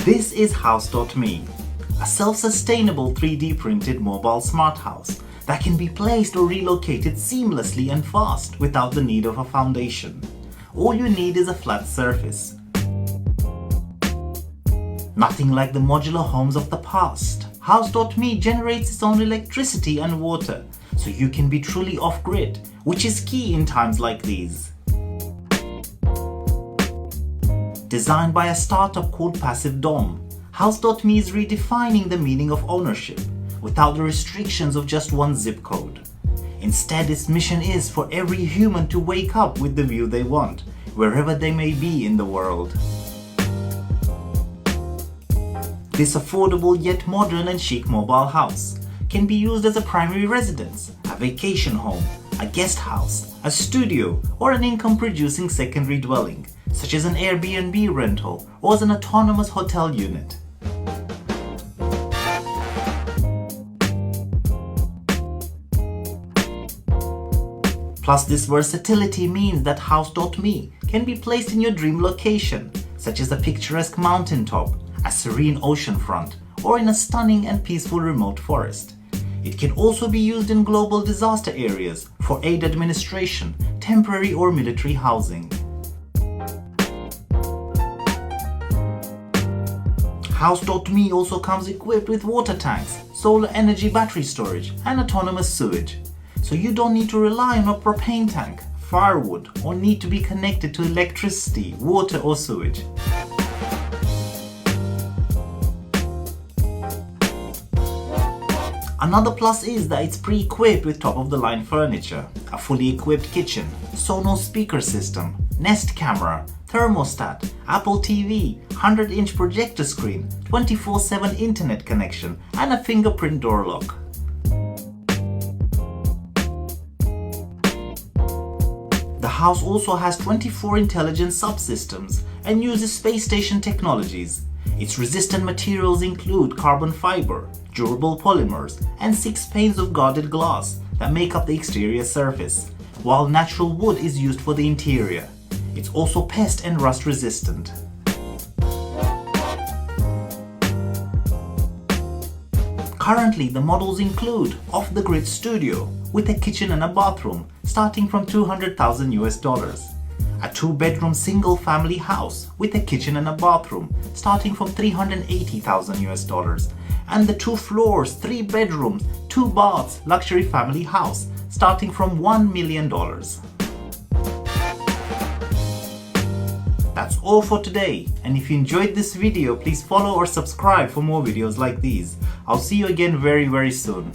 This is House.me, a self-sustainable 3D printed mobile smart house that can be placed or relocated seamlessly and fast without the need of a foundation. All you need is a flat surface. Nothing like the modular homes of the past. House.me generates its own electricity and water, so you can be truly off-grid, which is key in times like these. Designed by a startup called Passive Dom, House.me is redefining the meaning of ownership without the restrictions of just one zip code. Instead, its mission is for every human to wake up with the view they want, wherever they may be in the world. This affordable yet modern and chic mobile house can be used as a primary residence, a vacation home, a guest house, a studio, or an income-producing secondary dwelling, such as an Airbnb rental or as an autonomous hotel unit. Plus, this versatility means that House.me can be placed in your dream location, such as a picturesque mountaintop, a serene oceanfront, or in a stunning and peaceful remote forest. It can also be used in global disaster areas for aid administration, temporary or military housing. House.me also comes equipped with water tanks, solar energy battery storage, and autonomous sewage. So you don't need to rely on a propane tank, firewood, or need to be connected to electricity, water, or sewage. Another plus is that it's pre-equipped with top-of-the-line furniture, a fully equipped kitchen, Sonos speaker system, Nest camera, thermostat, Apple TV, 100-inch projector screen, 24/7 internet connection, and a fingerprint door lock. The house also has 24 intelligent subsystems and uses space station technologies. Its resistant materials include carbon fiber, durable polymers, and 6 panes of guarded glass that make up the exterior surface, while natural wood is used for the interior. It's also pest and rust resistant. Currently, the models include off-the-grid studio with a kitchen and a bathroom starting from $200,000, a 2-bedroom single-family house with a kitchen and a bathroom starting from $380,000, and the 2 floors, 3 bedrooms, 2 baths luxury family house starting from $1 million. That's all for today, and if you enjoyed this video, please follow or subscribe for more videos like these. I'll see you again very soon.